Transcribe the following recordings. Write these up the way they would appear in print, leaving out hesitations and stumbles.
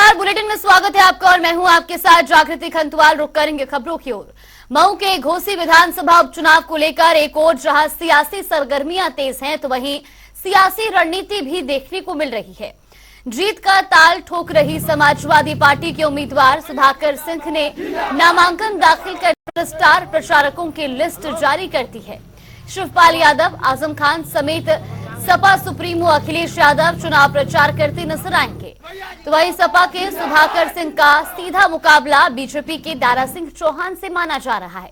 नमस्कार, बुलेटिन में स्वागत है आपका और मैं हूं आपके साथ जागृति खंतवाल। रुक करेंगे खबरों की ओर। मऊ के घोसी विधानसभा उपचुनाव को लेकर एक और जहां सियासी सरगर्मियां तेज हैं, तो वहीं सियासी रणनीति भी देखने को मिल रही है। जीत का ताल ठोक रही समाजवादी पार्टी के उम्मीदवार सुधाकर सिंह ने नामांकन दाखिल कर स्टार प्रचारकों की लिस्ट जारी कर दी है। शिवपाल यादव, आजम खान समेत सपा सुप्रीमो अखिलेश यादव चुनाव प्रचार करते नजर आएंगे। तो वहीं सपा के सुधाकर सिंह का सीधा मुकाबला बीजेपी के दारा सिंह चौहान से माना जा रहा है।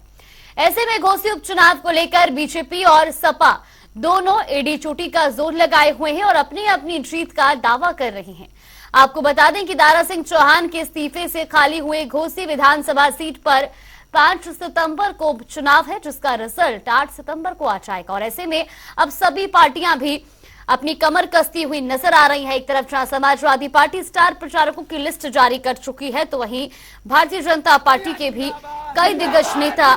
ऐसे में घोसी उपचुनाव को लेकर बीजेपी और सपा दोनों एडी चोटी का जोर लगाए हुए हैं और अपनी अपनी जीत का दावा कर रहे हैं। आपको बता दें कि दारा सिंह चौहान के इस्तीफे से खाली हुए घोसी विधानसभा सीट पर 5 सितंबर को चुनाव है, जिसका रिजल्ट 8 सितंबर को आ जाएगा। और ऐसे में अब सभी पार्टियां भी अपनी कमर कसती हुई नजर आ रही हैं। एक तरफ जहां समाजवादी पार्टी स्टार प्रचारकों की लिस्ट जारी कर चुकी है, तो वहीं भारतीय जनता पार्टी के भी कई दिग्गज नेता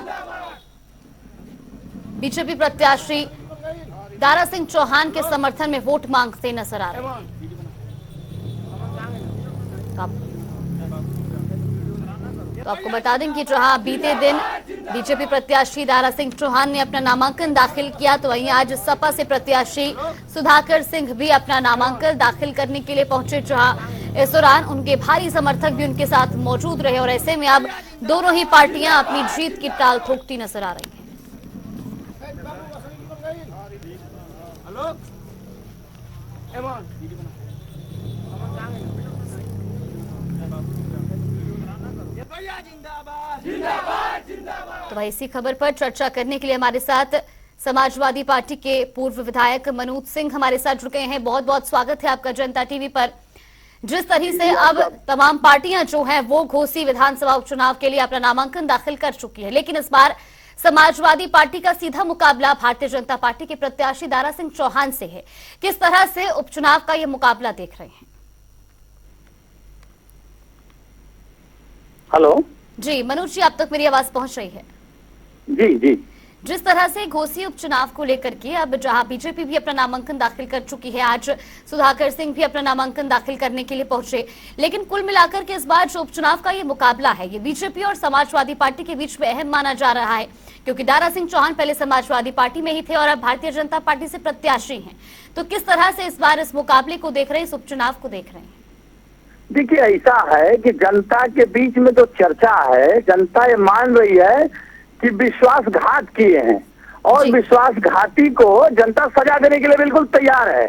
बीजेपी प्रत्याशी दारा सिंह चौहान के समर्थन में वोट मांगते नजर आ रहे हैं। तो आपको बता दें कि जहां बीते दिन बीजेपी प्रत्याशी दारा सिंह चौहान ने अपना नामांकन दाखिल किया, तो वहीं आज सपा से प्रत्याशी सुधाकर सिंह भी अपना नामांकन दाखिल करने के लिए पहुंचे, जहां इस दौरान उनके भारी समर्थक भी उनके साथ मौजूद रहे। और ऐसे में अब दोनों ही पार्टियां अपनी जीत की ताल ठोकती नजर आ रही हैं। तो भाई इसी खबर पर चर्चा करने के लिए हमारे साथ समाजवादी पार्टी के पूर्व विधायक मनोज सिंह हमारे साथ जुड़ गए हैं। बहुत बहुत स्वागत है आपका जनता टीवी पर। जिस तरह से अब तमाम पार्टियां जो हैं वो घोसी विधानसभा उपचुनाव के लिए अपना नामांकन दाखिल कर चुकी है, लेकिन इस बार समाजवादी पार्टी का सीधा मुकाबला भारतीय जनता पार्टी के प्रत्याशी दारा सिंह चौहान से है। किस तरह से उपचुनाव का ये मुकाबला देख रहे हैं? हेलो जी मनोज जी, आप तक मेरी आवाज पहुंच रही है? जी जी। जिस तरह से घोसी उपचुनाव को लेकर के अब जहां बीजेपी भी अपना नामांकन दाखिल कर चुकी है, आज सुधाकर सिंह भी अपना नामांकन दाखिल करने के लिए पहुंचे, लेकिन कुल मिलाकर के इस बार जो उपचुनाव का ये मुकाबला है, ये बीजेपी और समाजवादी पार्टी के बीच में अहम माना जा रहा है, क्योंकि दारा सिंह चौहान पहले समाजवादी पार्टी में ही थे और अब भारतीय जनता पार्टी से प्रत्याशी हैं। तो किस तरह से इस बार इस मुकाबले को देख रहे हैं, इस उपचुनाव को देख रहे हैं? देखिए, ऐसा है कि जनता के बीच में जो चर्चा है, जनता ये मान रही है कि विश्वासघात किए हैं और विश्वासघाती को जनता सजा देने के लिए बिल्कुल तैयार है,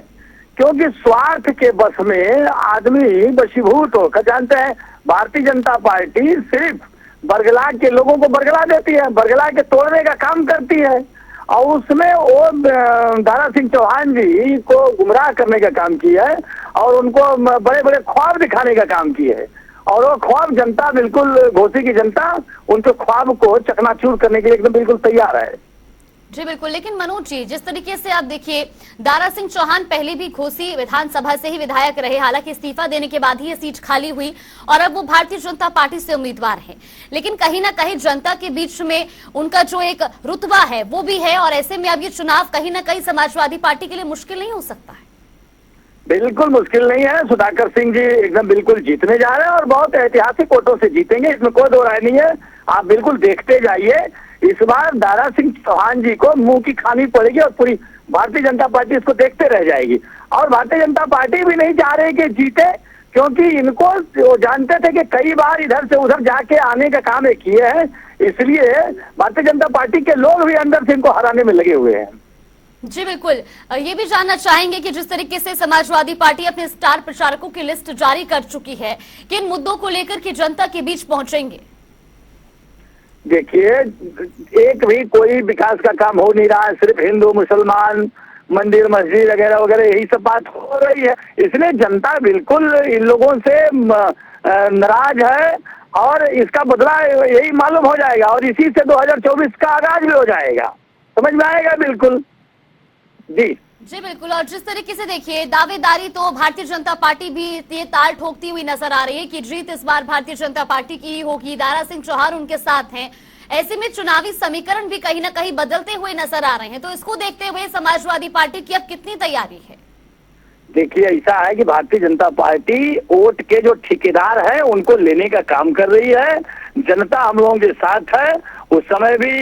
क्योंकि स्वार्थ के बस में आदमी वशीभूत होकर, जानते हैं भारतीय जनता पार्टी सिर्फ बरगला के लोगों को बरगला देती है, बरगला के तोड़ने का काम करती है और उसमें वो दारा सिंह चौहान जी को गुमराह करने का काम किया है और उनको बड़े बड़े ख्वाब दिखाने का काम किया है। और वो ख्वाब जनता, बिल्कुल घोसी की जनता उनके ख्वाब को चकनाचूर करने के लिए एकदम बिल्कुल तैयार है। जी बिल्कुल, लेकिन मनोज जी, जिस तरीके से आप देखिए, दारा सिंह चौहान पहले भी घोसी विधानसभा से ही विधायक रहे, हालांकि इस्तीफा देने के बाद ही ये सीट खाली हुई और अब वो भारतीय जनता पार्टी से उम्मीदवार हैं, लेकिन कहीं ना कहीं जनता के बीच में उनका जो एक रुतबा है वो भी है। और ऐसे में अब ये चुनाव कहीं ना कहीं समाजवादी पार्टी के लिए मुश्किल नहीं हो सकता है? बिल्कुल मुश्किल नहीं है। सुधाकर सिंह जी एकदम बिल्कुल जीतने जा रहे हैं और बहुत ऐतिहासिक वोटों से जीतेंगे, इसमें कोई दो राय नहीं है। आप बिल्कुल देखते जाइए, इस बार दारा सिंह चौहान जी को मुंह की खानी पड़ेगी और पूरी भारतीय जनता पार्टी इसको देखते रह जाएगी। और भारतीय जनता पार्टी भी नहीं चाह रही कि जीते, क्योंकि इनको वो जानते थे कि कई बार इधर से उधर जाके आने का काम ये किए हैं, इसलिए भारतीय जनता पार्टी के लोग भी अंदर से इनको हराने में लगे हुए हैं। जी बिल्कुल, ये भी जानना चाहेंगे कि जिस तरीके से समाजवादी पार्टी अपने स्टार प्रचारकों की लिस्ट जारी कर चुकी है, किन मुद्दों को लेकर के जनता के बीच पहुंचेंगे? देखिए, एक भी कोई विकास का काम हो नहीं रहा है, सिर्फ हिंदू मुसलमान मंदिर मस्जिद वगैरह वगैरह यही सब बात हो रही है, इसलिए जनता बिल्कुल इन लोगों से नाराज है और इसका बदला यही मालूम हो जाएगा और इसी से 2024 का आगाज भी हो जाएगा, समझ में आएगा। बिल्कुल जी बिल्कुल। और जिस तरीके से देखिए, दावेदारी तो भारतीय जनता पार्टी भी ये ताल ठोकती हुई नजर आ रही है कि जीत इस बार भारतीय जनता पार्टी की ही होगी, दारा सिंह चौहान उनके साथ हैं। ऐसे में चुनावी समीकरण भी कहीं ना कहीं बदलते हुए नजर आ रहे हैं, तो इसको देखते हुए समाजवादी पार्टी की अब कितनी तैयारी है? देखिए ऐसा है कि भारतीय जनता पार्टी वोट के जो ठेकेदार हैं उनको लेने का काम कर रही है। जनता हम लोगों के साथ है। उस समय भी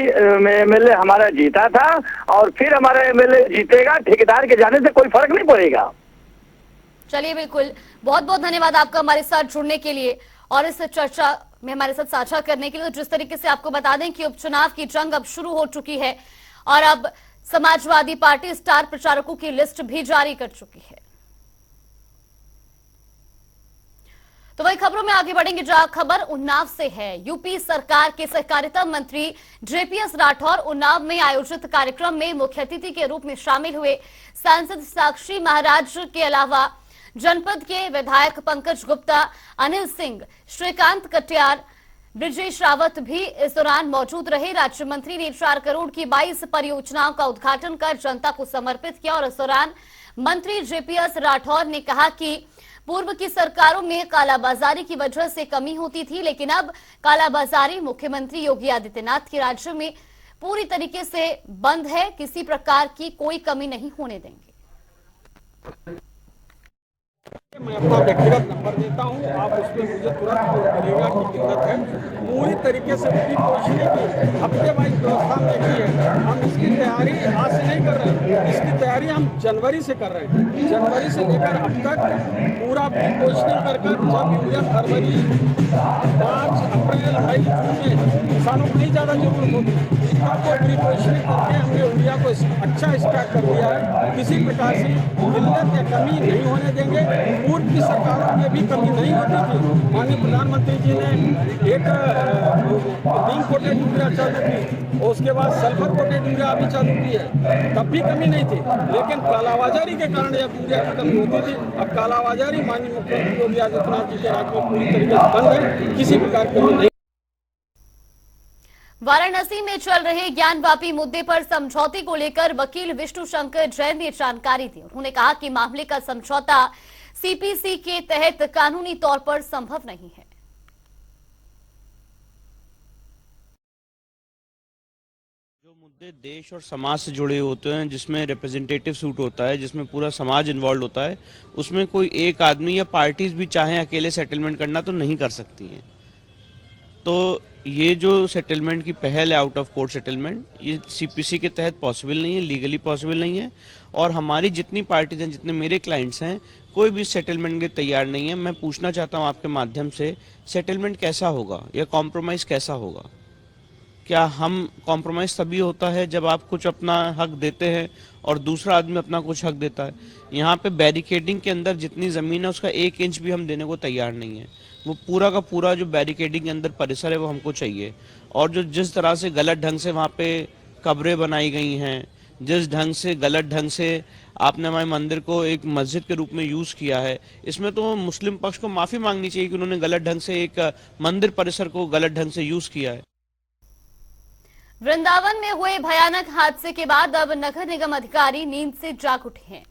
एमएलए हमारा जीता था और फिर हमारा एमएलए जीतेगा। ठेकेदार के जाने से कोई फर्क नहीं पड़ेगा। चलिए, बिल्कुल, बहुत बहुत धन्यवाद आपका हमारे साथ जुड़ने के लिए और इस चर्चा में हमारे साथ साझा करने के लिए। तो जिस तरीके से आपको बता दें कि उपचुनाव की जंग अब शुरू हो चुकी है और अब समाजवादी पार्टी स्टार प्रचारकों की लिस्ट भी जारी कर चुकी है। तो वही खबरों में आगे बढ़ेंगे जहां खबर उन्नाव से है। यूपी सरकार के सहकारिता मंत्री जेपीएस राठौर उन्नाव में आयोजित कार्यक्रम में मुख्य अतिथि के रूप में शामिल हुए। सांसद साक्षी महाराज के अलावा जनपद के विधायक पंकज गुप्ता, अनिल सिंह, श्रीकांत कटियार, ब्रिजेश रावत भी इस दौरान मौजूद रहे। राज्य मंत्री ने 4 करोड़ की 22 परियोजनाओं का उद्घाटन कर जनता को समर्पित किया और इस दौरान मंत्री जेपीएस राठौर ने कहा कि पूर्व की सरकारों में कालाबाजारी की वजह से कमी होती थी, लेकिन अब कालाबाजारी मुख्यमंत्री योगी आदित्यनाथ के राज्य में पूरी तरीके से बंद है। किसी प्रकार की कोई कमी नहीं होने देंगे। मैं अपना व्यक्तिगत नंबर देता हूं, आप उसमें मुझे तुरंत फोन करिएगा कि दिक्कत है। पूरी तरीके से पूरी कोशिश की हफ्ते वाइज व्यवस्था में की है। हम इसकी तैयारी आज से नहीं कर रहे हैं, इसकी तैयारी हम जनवरी से कर रहे हैं। जनवरी से लेकर अब तक पूरा प्री पोजिशनिंग कर जब यूरिया फरवरी, मार्च, अप्रैल, मई, जून में किसानों को नहीं ज़्यादा जरूरत होगी, सबको प्री पोजिशनिंग करके हमने यूरिया को अच्छा स्टार्ट कर दिया है। किसी प्रकार से किल्लत या कमी नहीं होने देंगे। पूर्व की सरकारों में भी कमी नहीं होती थी। माननीय प्रधानमंत्री जी ने एक नीम कोटेड यूरिया चालू की और उसके बाद सल्फर कोटेड यूरिया भी चालू की है, तब भी कमी नहीं थी। लेकिन कालाबाजारी के कारण जब यूरिया की कमी होती थी, अब कालाबाजारी माननीय मुख्यमंत्री योगी आदित्यनाथ जी के राज्य में पूरी तरीके से बंद है। किसी प्रकार की नहीं। वाराणसी में चल रहे ज्ञानवापी मुद्दे पर समझौते को लेकर वकील विष्णु शंकर जैन ने जानकारी दी। उन्होंने कहा कि मामले का समझौता सीपीसी के तहत कानूनी तौर पर संभव नहीं है। जो मुद्दे देश और समाज से जुड़े होते हैं, जिसमें रिप्रेजेंटेटिव सूट होता है, जिसमें पूरा समाज इन्वॉल्व होता है, उसमें कोई एक आदमी या पार्टीज भी चाहे अकेले सेटलमेंट करना तो नहीं कर सकती हैं। तो ये जो सेटलमेंट की पहल है, आउट ऑफ कोर्ट सेटलमेंट, ये सीपीसी के तहत पॉसिबल नहीं है, लीगली पॉसिबल नहीं है। और हमारी जितनी पार्टीज हैं, जितने मेरे क्लाइंट्स हैं, कोई भी सेटलमेंट के लिए तैयार नहीं है। मैं पूछना चाहता हूँ आपके माध्यम से, सेटलमेंट कैसा होगा या कॉम्प्रोमाइज़ कैसा होगा? क्या हम कॉम्प्रोमाइज़ तभी होता है जब आप कुछ अपना हक देते हैं और दूसरा आदमी अपना कुछ हक देता है? यहाँ पे बैरिकेडिंग के अंदर जितनी ज़मीन है उसका 1 इंच भी हम देने को तैयार नहीं है। वो पूरा का पूरा जो बैरिकेडिंग के अंदर परिसर है वो हमको चाहिए। और जो जिस तरह से गलत ढंग से वहाँ पे कब्रें बनाई गई हैं, जिस ढंग से गलत ढंग से आपने हमारे मंदिर को एक मस्जिद के रूप में यूज़ किया है, इसमें तो मुस्लिम पक्ष को माफ़ी मांगनी चाहिए कि उन्होंने गलत ढंग से एक मंदिर परिसर को गलत ढंग से यूज़ किया है। वृंदावन में हुए भयानक हादसे के बाद अब नगर निगम अधिकारी नींद से जाग उठे हैं।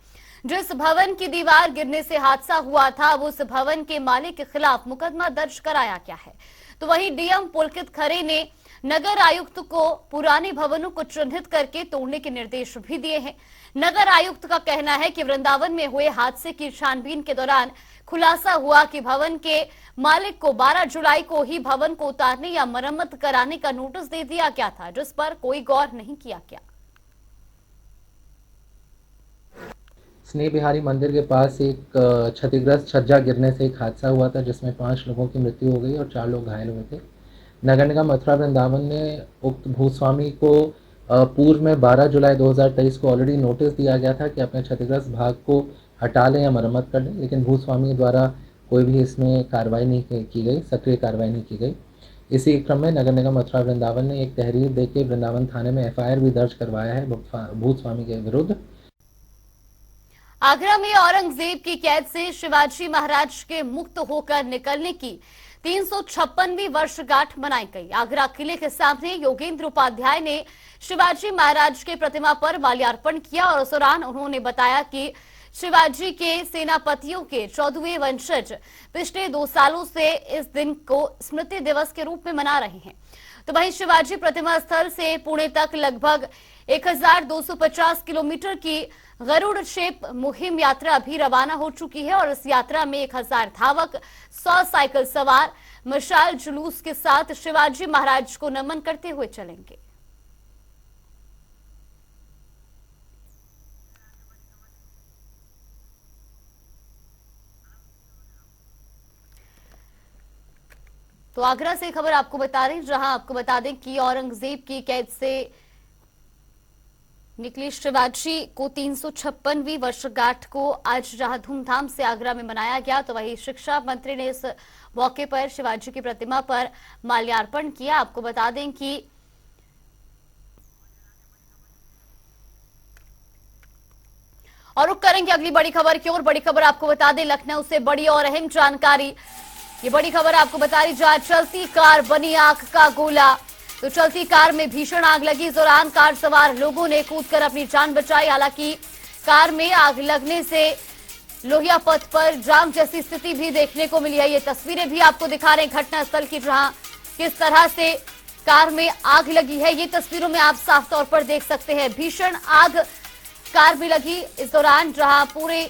जिस भवन की दीवार गिरने से हादसा हुआ था, अब उस भवन के मालिक के खिलाफ मुकदमा दर्ज कराया गया है। तो वहीं डीएम पुलकित खरे ने नगर आयुक्त को पुराने भवनों को चिन्हित करके तोड़ने के निर्देश भी दिए हैं। नगर आयुक्त का कहना है कि वृंदावन में हुए हादसे की छानबीन के दौरान खुलासा हुआ कि भवन के मालिक को 12 जुलाई को ही भवन को उतारने या मरम्मत कराने का नोटिस दे दिया गया था, जिस पर कोई गौर नहीं किया गया। स्नेह बिहारी मंदिर के पास एक क्षतिग्रस्त छज्जा गिरने से एक हादसा हुआ था, जिसमें 5 लोगों की मृत्यु हो गई और 4 लोग घायल हुए थे। नगर निगम मथुरा वृंदावन ने उक्त भूस्वामी को पूर्व में 12 जुलाई 2023 को ऑलरेडी नोटिस दिया गया था कि अपने क्षतिग्रस्त भाग को हटा लें या मरम्मत कर लें, लेकिन भूस्वामी द्वारा कोई भी इसमें कार्रवाई नहीं की गई, सक्रिय कार्रवाई नहीं की गई। इसी क्रम में नगर निगम मथुरा वृंदावन ने एक तहरीर देके वृंदावन थाने में एफआईआर भी दर्ज करवाया है भूस्वामी के विरुद्ध। आगरा में औरंगजेब की कैद से शिवाजी महाराज के मुक्त होकर निकलने की 356वीं वर्षगांठ मनाई गई। आगरा किले के सामने योगेंद्र उपाध्याय ने शिवाजी महाराज के प्रतिमा पर माल्यार्पण किया और उस दौरान उन्होंने बताया कि शिवाजी के सेनापतियों के 14वें वंशज पिछले 2 सालों से इस दिन को स्मृति दिवस के रूप में मना रहे हैं। तो वहीं शिवाजी प्रतिमा स्थल से पुणे तक लगभग 1250 किलोमीटर की गरुड़ शेप मुहिम यात्रा अभी रवाना हो चुकी है और इस यात्रा में 1000 धावक, 100 साइकिल सवार मशाल जुलूस के साथ शिवाजी महाराज को नमन करते हुए चलेंगे। तो आगरा से खबर आपको बता रहे हैं, जहां आपको बता दें कि औरंगजेब की कैद से निकली शिवाजी को 356वीं वर्षगांठ को आज जहां धूमधाम से आगरा में मनाया गया, तो वहीं शिक्षा मंत्री ने इस मौके पर शिवाजी की प्रतिमा पर माल्यार्पण किया। आपको बता दें कि और रुक करेंगे अगली बड़ी खबर की ओर। बड़ी खबर आपको बता दें लखनऊ से बड़ी और अहम जानकारी। ये बड़ी खबर आपको बता रही, जहां चलती कार बनी आग का गोला। तो चलती कार में भीषण आग लगी। इस दौरान कार सवार लोगों ने कूदकर अपनी जान बचाई। हालांकि कार में आग लगने से लोहिया पथ पर जाम जैसी स्थिति भी देखने को मिली है। ये तस्वीरें भी आपको दिखा रहे हैं घटनास्थल की, जहां किस तरह से कार में आग लगी है। ये तस्वीरों में आप साफ तौर पर देख सकते हैं। भीषण आग कार में लगी इस दौरान, जहां पूरे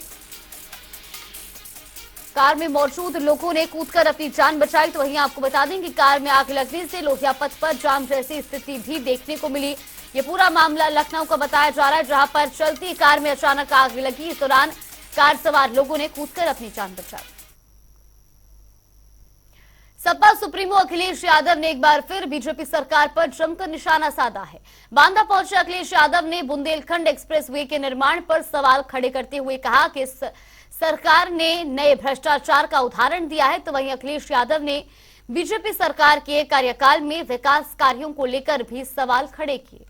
कार में मौजूद लोगों ने कूदकर अपनी जान बचाई। तो वहीं आपको बता दें कि कार में आग लगने से लोहिया पथ पर जाम जैसी स्थिति भी देखने को मिली। ये पूरा मामला लखनऊ का बताया जा रहा है, जहां पर चलती कार में अचानक आग लगी। इस दौरान कार सवार लोगों ने कूदकर अपनी जान बचाई। सपा सुप्रीमो अखिलेश यादव ने एक बार फिर बीजेपी सरकार पर जमकर निशाना साधा है। बांदा पहुंचे अखिलेश यादव ने बुंदेलखंड एक्सप्रेसवे के निर्माण पर सवाल खड़े करते हुए कहा कि सरकार ने नए भ्रष्टाचार का उदाहरण दिया है। तो वहीं अखिलेश यादव ने बीजेपी सरकार के कार्यकाल में विकास कार्यों को लेकर भी सवाल खड़े किए।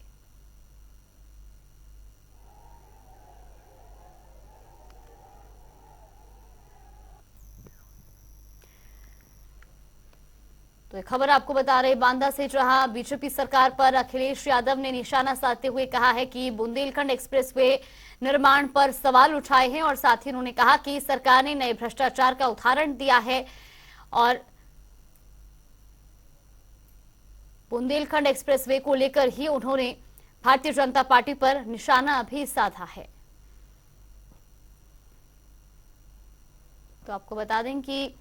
तो खबर आपको बता रहे बांदा से, जहां बीजेपी सरकार पर अखिलेश यादव ने निशाना साधते हुए कहा है कि बुंदेलखंड एक्सप्रेसवे निर्माण पर सवाल उठाए हैं और साथ ही उन्होंने कहा कि सरकार ने नए भ्रष्टाचार का उदाहरण दिया है और बुंदेलखंड एक्सप्रेसवे को लेकर ही उन्होंने भारतीय जनता पार्टी पर निशाना भी साधा है। तो आपको बता दें कि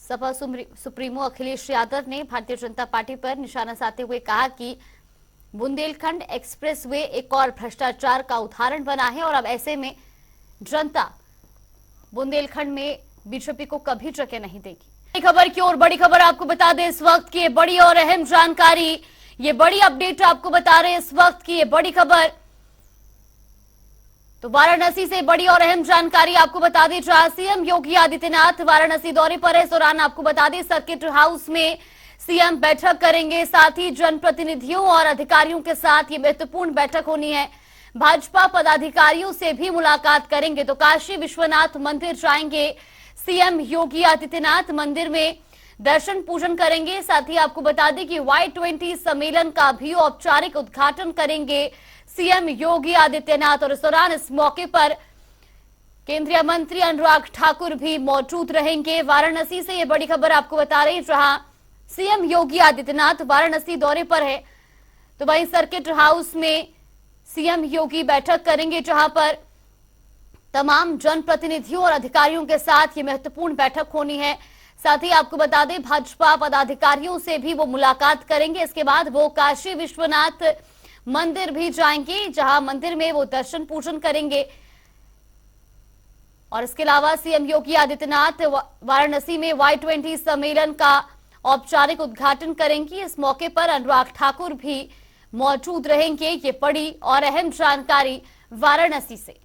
सपा सुप्रीमो अखिलेश यादव ने भारतीय जनता पार्टी पर निशाना साधते हुए कहा कि बुंदेलखंड एक्सप्रेसवे एक और भ्रष्टाचार का उदाहरण बना है और अब ऐसे में जनता बुंदेलखंड में बीजेपी को कभी जगह नहीं देगी। खबर की ओर बड़ी खबर आपको बता दें इस वक्त की बड़ी और अहम जानकारी, ये बड़ी अपडेट आपको बता रहे हैं इस वक्त की ये बड़ी खबर। तो वाराणसी से बड़ी और अहम जानकारी आपको बता दें, जहां सीएम योगी आदित्यनाथ वाराणसी दौरे पर है। इस दौरान आपको बता दें सर्किट हाउस में सीएम बैठक करेंगे, साथ ही जनप्रतिनिधियों और अधिकारियों के साथ ये महत्वपूर्ण बैठक होनी है। भाजपा पदाधिकारियों से भी मुलाकात करेंगे। तो काशी विश्वनाथ मंदिर जाएंगे सीएम योगी आदित्यनाथ, मंदिर में दर्शन पूजन करेंगे। साथ ही आपको बता दें कि Y20 सम्मेलन का भी औपचारिक उद्घाटन करेंगे सीएम योगी आदित्यनाथ और इस दौरान इस मौके पर केंद्रीय मंत्री अनुराग ठाकुर भी मौजूद रहेंगे। वाराणसी से ये बड़ी खबर आपको बता रही, जहां सीएम योगी आदित्यनाथ वाराणसी दौरे पर है। तो वहीं सर्किट हाउस में सीएम योगी बैठक करेंगे, जहां पर तमाम जनप्रतिनिधियों और अधिकारियों के साथ ये महत्वपूर्ण बैठक होनी है। साथ ही आपको बता दें भाजपा पदाधिकारियों से भी वो मुलाकात करेंगे। इसके बाद वो काशी विश्वनाथ मंदिर भी जाएंगे, जहां मंदिर में वो दर्शन पूजन करेंगे। और इसके अलावा सीएम योगी आदित्यनाथ वाराणसी में Y20 सम्मेलन का औपचारिक उद्घाटन करेंगे। इस मौके पर अनुराग ठाकुर भी मौजूद रहेंगे। ये बड़ी और अहम जानकारी वाराणसी से।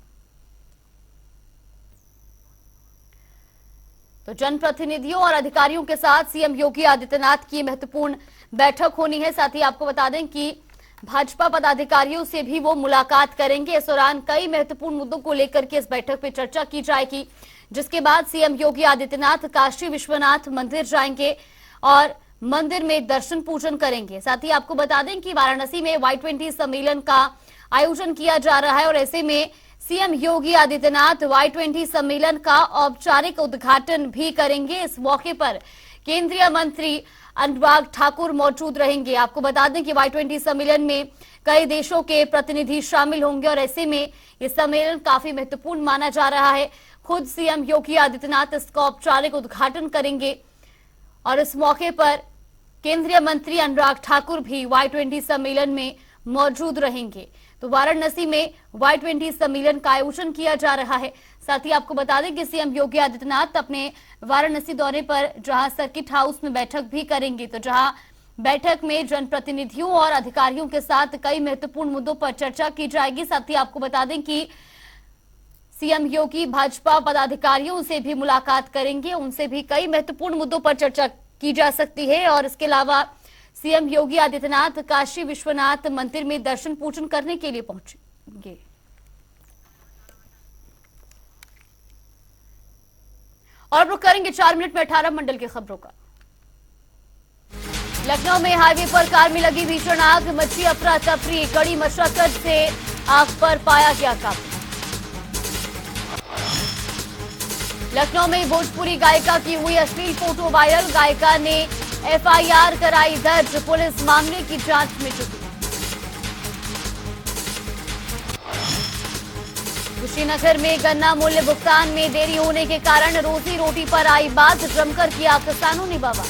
तो जनप्रतिनिधियों और अधिकारियों के साथ सीएम योगी आदित्यनाथ की महत्वपूर्ण बैठक होनी है। साथ ही आपको बता दें कि भाजपा पदाधिकारियों से भी वो मुलाकात करेंगे। इस दौरान कई महत्वपूर्ण मुद्दों को लेकर के इस बैठक में चर्चा की जाएगी, जिसके बाद सीएम योगी आदित्यनाथ काशी विश्वनाथ मंदिर जाएंगे और मंदिर में दर्शन पूजन करेंगे। साथ ही आपको बता दें कि वाराणसी में Y20 सम्मेलन का आयोजन किया जा रहा है और ऐसे में सीएम योगी आदित्यनाथ Y20 सम्मेलन का औपचारिक उद्घाटन भी करेंगे। इस मौके पर केंद्रीय मंत्री अनुराग ठाकुर मौजूद रहेंगे। आपको बता दें कि Y20 सम्मेलन में कई देशों के प्रतिनिधि शामिल होंगे और ऐसे में यह सम्मेलन काफी महत्वपूर्ण माना जा रहा है। खुद सीएम योगी आदित्यनाथ इसका औपचारिक उद्घाटन करेंगे और इस मौके पर केंद्रीय मंत्री अनुराग ठाकुर भी Y20 सम्मेलन में मौजूद रहेंगे। तो वाराणसी में Y20 सम्मेलन का आयोजन किया जा रहा है। साथ ही आपको बता दें कि सीएम योगी आदित्यनाथ अपने वाराणसी दौरे पर जहां सर्किट हाउस में बैठक भी करेंगे, तो जहां बैठक में जनप्रतिनिधियों और अधिकारियों के साथ कई महत्वपूर्ण मुद्दों पर चर्चा की जाएगी। साथ ही आपको बता दें कि सीएम योगी भाजपा पदाधिकारियों से भी मुलाकात करेंगे, उनसे भी कई महत्वपूर्ण मुद्दों पर चर्चा की जा सकती है। और इसके अलावा सीएम योगी आदित्यनाथ काशी विश्वनाथ मंदिर में दर्शन पूजन करने के लिए पहुंचेंगे। और रुक करेंगे 4 मिनट में 18 मंडल की खबरों का। लखनऊ में हाईवे पर कार में लगी भीषण आग, मची अफरा तफरी, कड़ी मशक्कत से आग पर पाया गया काबू। लखनऊ में भोजपुरी गायिका की हुई अश्लील फोटो वायरल, गायिका ने एफआईआर कराई दर्ज, पुलिस मामले की जांच में जुटी। कुशीनगर में गन्ना मूल्य भुगतान में देरी होने के कारण रोजी रोटी पर आई बात, जमकर किया किसानों ने बवाल।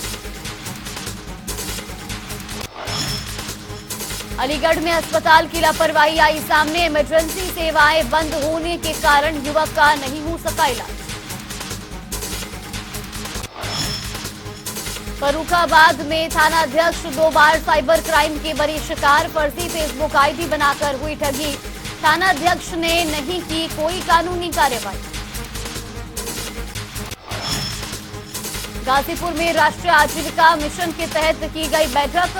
अलीगढ़ में अस्पताल की लापरवाही आई सामने, इमरजेंसी सेवाएं बंद होने के कारण युवक का नहीं हो सका इलाज। फर्रुखाबाद में थाना अध्यक्ष 2 बार साइबर क्राइम के बड़ी शिकार, फर्जी फेसबुक आईडी बनाकर हुई ठगी, थाना अध्यक्ष ने नहीं की कोई कानूनी कार्रवाई। गाजीपुर में राष्ट्रीय आजीविका मिशन के तहत की गई बैठक,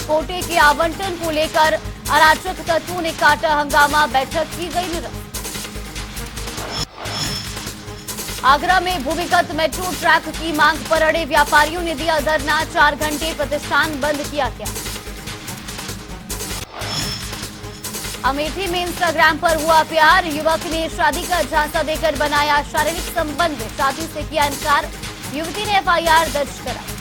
कोटे के आवंटन को लेकर अराजक तत्वों ने काटा हंगामा, बैठक की गई निरस्त। आगरा में भूमिगत मेट्रो ट्रैक की मांग पर अड़े व्यापारियों ने दिया धरना, 4 घंटे प्रतिष्ठान बंद किया गया। अमेठी में इंस्टाग्राम पर हुआ प्यार, युवक ने शादी का झांसा देकर बनाया शारीरिक संबंध, शादी से किया इनकार, युवती ने एफआईआर दर्ज कराई।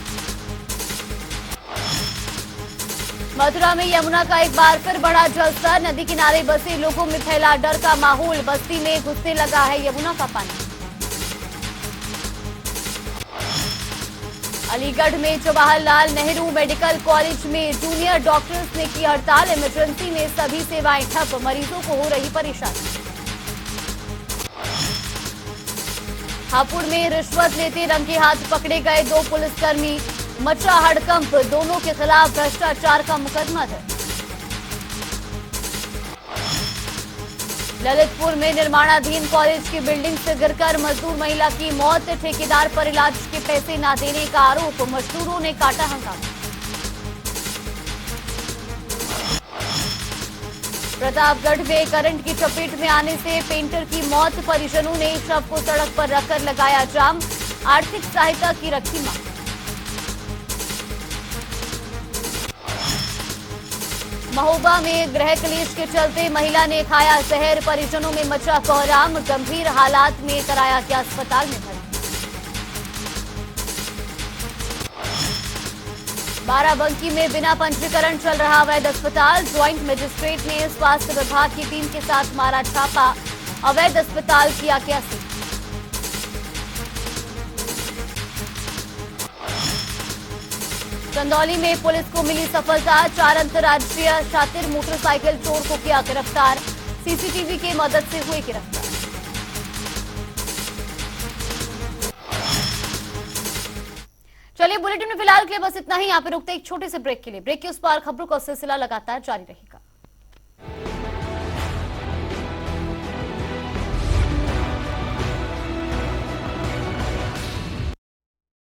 मथुरा में यमुना का एक बार फिर बढ़ा जलस्तर, नदी किनारे बसे लोगों में फैला डर का माहौल, बस्ती में घुसने लगा है यमुना का पानी। अलीगढ़ में जवाहरलाल नेहरू मेडिकल कॉलेज में जूनियर डॉक्टर्स ने की हड़ताल, इमरजेंसी में सभी सेवाएं ठप, मरीजों को हो रही परेशानी। हापुड़ में रिश्वत लेते रंगे हाथ पकड़े गए 2 पुलिसकर्मी, मचा हड़कंप, दोनों के खिलाफ भ्रष्टाचार का मुकदमा दर्ज। ललितपुर में निर्माणाधीन कॉलेज की बिल्डिंग से गिरकर मजदूर महिला की मौत, ठेकेदार पर इलाज के पैसे न देने का आरोप, मजदूरों ने काटा हंगामा। प्रतापगढ़ में करंट की चपेट में आने से पेंटर की मौत, परिजनों ने शव को सड़क पर रखकर लगाया जाम, आर्थिक सहायता की रखी मांग। महोबा में गृह क्लेश के चलते महिला ने खाया जहर, परिजनों में मचा कोहराम, गंभीर हालात में कराया गया अस्पताल में भर्ती। बाराबंकी में बिना पंजीकरण चल रहा अवैध अस्पताल, ज्वाइंट मजिस्ट्रेट ने स्वास्थ्य विभाग की टीम के साथ मारा छापा, अवैध अस्पताल किया क्या सील। चंदौली में पुलिस को मिली सफलता, 4 अंतर्राज्यीय शातिर मोटरसाइकिल चोर को किया गिरफ्तार, सीसीटीवी की मदद से हुए गिरफ्तार। चलिए बुलेटिन में फिलहाल के लिए बस इतना ही। यहाँ पे रुकते एक छोटे से ब्रेक के लिए। ब्रेक के उस पार खबरों का सिलसिला लगातार जारी रहेगा।